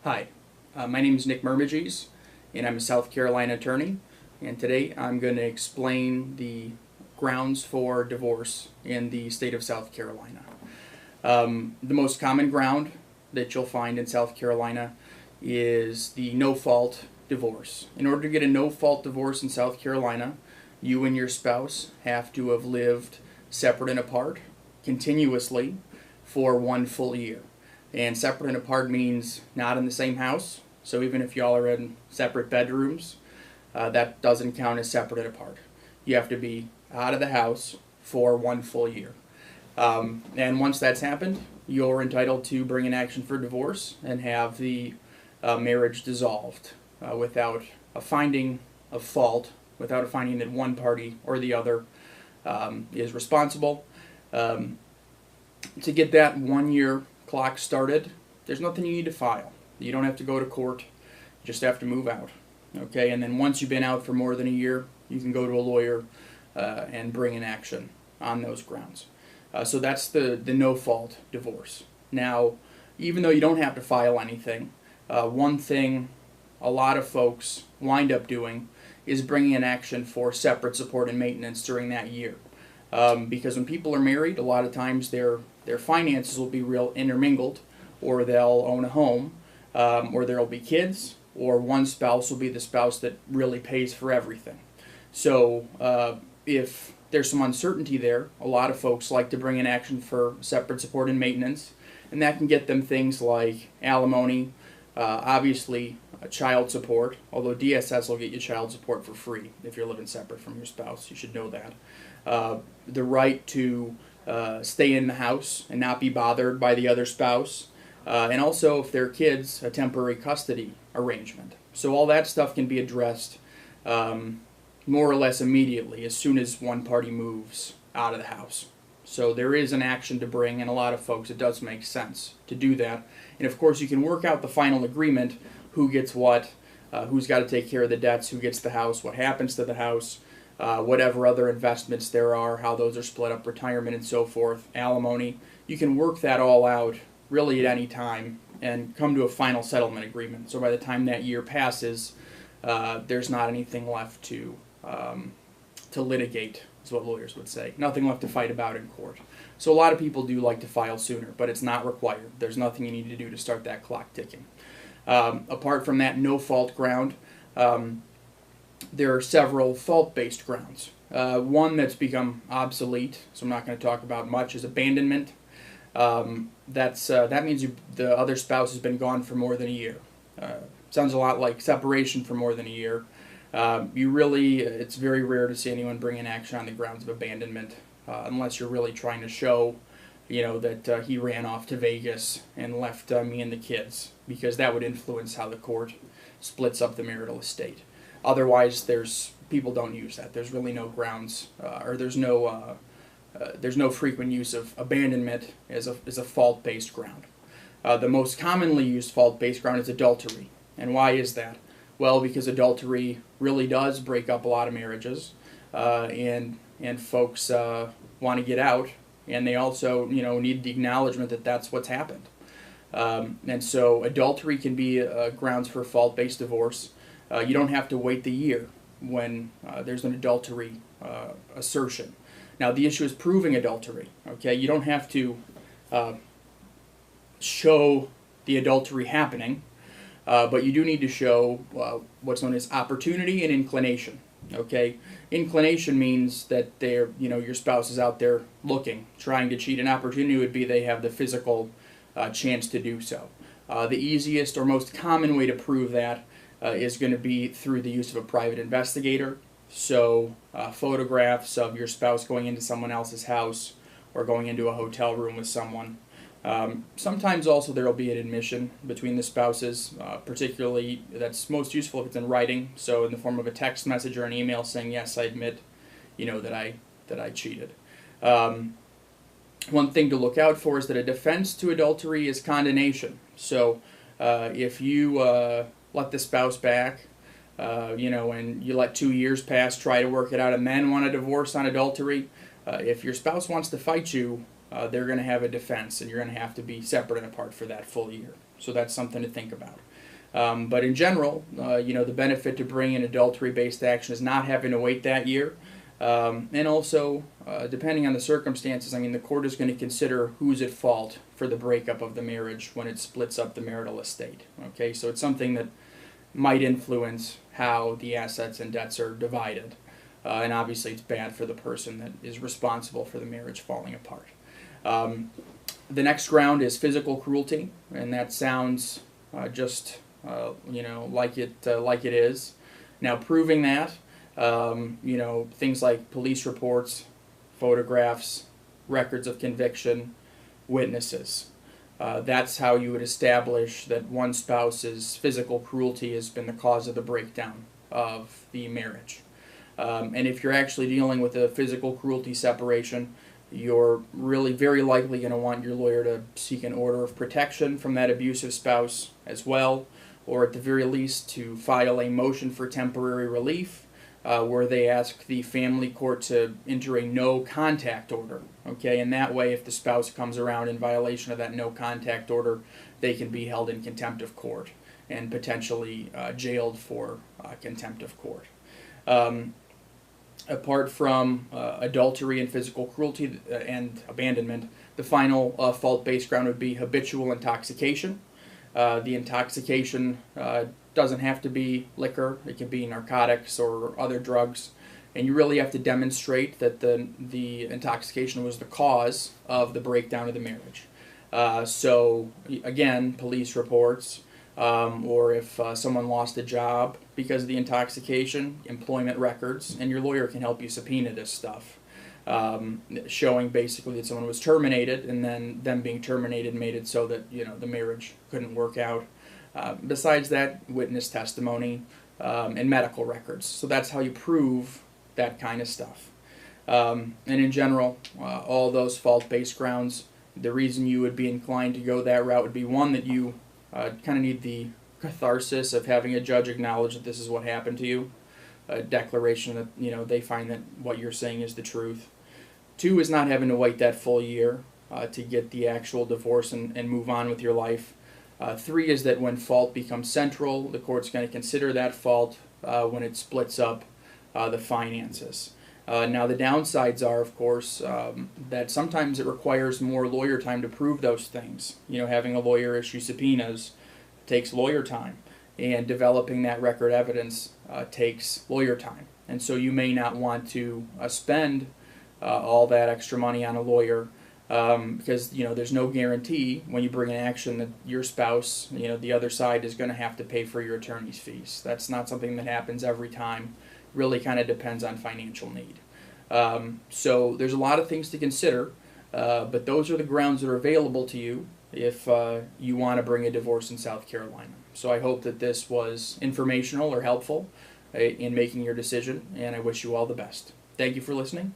Hi, my name is Nick Mermiges, and I'm a South Carolina attorney, and today I'm going to explain the grounds for divorce in the state of South Carolina. The most common ground that you'll find in South Carolina is the no-fault divorce. In order to get a no-fault divorce in South Carolina, you and your spouse have to have lived separate and apart continuously for 1 full year. And separate and apart means not in the same house. So even if y'all are in separate bedrooms, that doesn't count as separate and apart. You have to be out of the house for 1 full year. And once that's happened, you're entitled to bring an action for divorce and have the marriage dissolved without a finding of fault, without a finding that one party or the other is responsible. To get that 1 year clock started, there's nothing you need to file. You don't have to go to court. You just have to move out. Okay, and then once you've been out for more than a year, you can go to a lawyer and bring an action on those grounds. So that's the no-fault divorce. Now, even though you don't have to file anything, one thing a lot of folks wind up doing is bringing an action for separate support and maintenance during that year. Because when people are married, a lot of times their finances will be real intermingled, or they'll own a home, or there will be kids, or one spouse will be the spouse that really pays for everything. So if there's some uncertainty there, a lot of folks like to bring an action for separate support and maintenance, and that can get them things like alimony, obviously child support, although DSS will get you child support for free if you're living separate from your spouse. You should know that. The right to stay in the house and not be bothered by the other spouse, and also if they're kids, a temporary custody arrangement. So all that stuff can be addressed more or less immediately as soon as one party moves out of the house. So there is an action to bring, and a lot of folks it does make sense to do that. And of course you can work out the final agreement, who gets what, who's got to take care of the debts, who gets the house, what happens to the house, whatever other investments there are, how those are split up, retirement and so forth, alimony. You can work that all out really at any time and come to a final settlement agreement. So by the time that year passes, there's not anything left to litigate, is what lawyers would say. Nothing left to fight about in court. So a lot of people do like to file sooner, but it's not required. There's nothing you need to do to start that clock ticking. Apart from that no-fault ground, there are several fault-based grounds. One that's become obsolete, so I'm not going to talk about much, is abandonment. That means the other spouse has been gone for more than a year. Sounds a lot like separation for more than a year. It's very rare to see anyone bring an action on the grounds of abandonment, unless you're really trying to show, that he ran off to Vegas and left me and the kids, because that would influence how the court splits up the marital estate. Otherwise, people don't use that. There's really no grounds, or there's no frequent use of abandonment as a fault-based ground. The most commonly used fault-based ground is adultery. And why is that? Well, because adultery really does break up a lot of marriages, and folks want to get out, and they also need the acknowledgement that that's what's happened. And so adultery can be grounds for fault-based divorce. You don't have to wait the year when there's an adultery assertion. Now, the issue is proving adultery. Okay, you don't have to show the adultery happening, but you do need to show what's known as opportunity and inclination. Okay, inclination means that your spouse is out there looking, trying to cheat. An opportunity would be they have the physical chance to do so. The easiest or most common way to prove that is going to be through the use of a private investigator. So photographs of your spouse going into someone else's house or going into a hotel room with someone. Sometimes also there will be an admission between the spouses, particularly that's most useful if it's in writing, so in the form of a text message or an email saying, yes, I admit that I cheated. One thing to look out for is that a defense to adultery is condonation. So if you let the spouse back, and you let 2 years pass, try to work it out, and then want a divorce on adultery, if your spouse wants to fight you, they're going to have a defense, and you're going to have to be separate and apart for that full year. So that's something to think about. But in general, the benefit to bring an adultery-based action is not having to wait that year. And also, depending on the circumstances, I mean, the court is going to consider who's at fault for the breakup of the marriage when it splits up the marital estate. Okay, so it's something that might influence how the assets and debts are divided. And obviously, it's bad for the person that is responsible for the marriage falling apart. The next ground is physical cruelty, and that sounds just like it is. Now, proving that. Things like police reports, photographs, records of conviction, witnesses. That's how you would establish that one spouse's physical cruelty has been the cause of the breakdown of the marriage. And if you're actually dealing with a physical cruelty separation, you're really very likely going to want your lawyer to seek an order of protection from that abusive spouse as well, or at the very least to file a motion for temporary relief, where they ask the family court to enter a no contact order. Okay, and that way, if the spouse comes around in violation of that no contact order, they can be held in contempt of court and potentially jailed for contempt of court. Apart from adultery and physical cruelty and abandonment, the final fault-based ground would be habitual intoxication. The intoxication doesn't have to be liquor. It can be narcotics or other drugs. And you really have to demonstrate that the intoxication was the cause of the breakdown of the marriage. So, again, police reports, or if someone lost a job because of the intoxication, employment records, and your lawyer can help you subpoena this stuff, showing basically that someone was terminated, and then them being terminated made it so that the marriage couldn't work out. Besides that, witness testimony and medical records. So that's how you prove that kind of stuff. And in general, all those fault-based grounds, the reason you would be inclined to go that route would be, one, that you kind of need the catharsis of having a judge acknowledge that this is what happened to you, a declaration that they find that what you're saying is the truth. Two is not having to wait that full year to get the actual divorce and move on with your life. Three is that when fault becomes central, the court's going to consider that fault when it splits up the finances. Now, the downsides are, of course, that sometimes it requires more lawyer time to prove those things. Having a lawyer issue subpoenas takes lawyer time, and developing that record evidence takes lawyer time. And so you may not want to spend all that extra money on a lawyer because there's no guarantee when you bring an action that your spouse, the other side, is going to have to pay for your attorney's fees. That's not something that happens every time. Really kind of depends on financial need. So there's a lot of things to consider, but those are the grounds that are available to you if you want to bring a divorce in South Carolina. So I hope that this was informational or helpful in making your decision, and I wish you all the best. Thank you for listening.